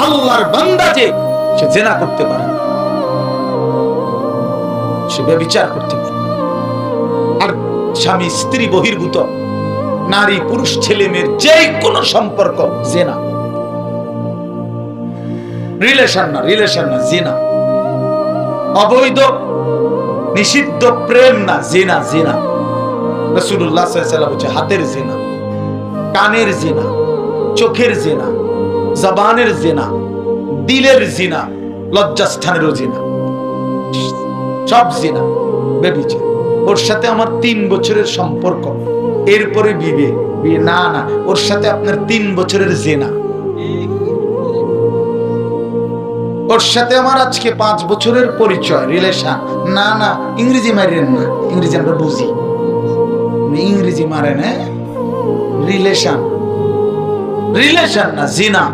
আল্লাহর বান্দা যে সে জেনা করতে পারে, সে ব্যভিচার করতে পারে। আর স্বামী স্ত্রী বহির্ভূত নারী পুরুষ ছেলে মেয়ের যে কোনো সম্পর্ক জেনা, রিলেশন না জিনা। অবৈধ নিষিদ্ধ প্রেম না, জিনা। রাসূলুল্লাহ সাল্লাল্লাহু আলাইহি ওয়াসাল্লাম বলেছে হাতের জিনা, কানের জিনা, চোখের জিনা, জবানের জিনা, দিলের জিনা, লজ্জাস্থানেরও জিনা, সব জিনা, ব্যভিচার। ওর সাথে আমার 3 বছরের সম্পর্ক, এরপরে বিয়ে না, ওর সাথে আপনার 3 বছরের জিনা। ওর সাথে আমার আজকে 5 বছরের পরিচয়, রিলেশন না। ইংরেজি মারেন না, ইংরেজি আমরা বুঝি, ইংরেজি মারেন। রিলেশন না, জিনা।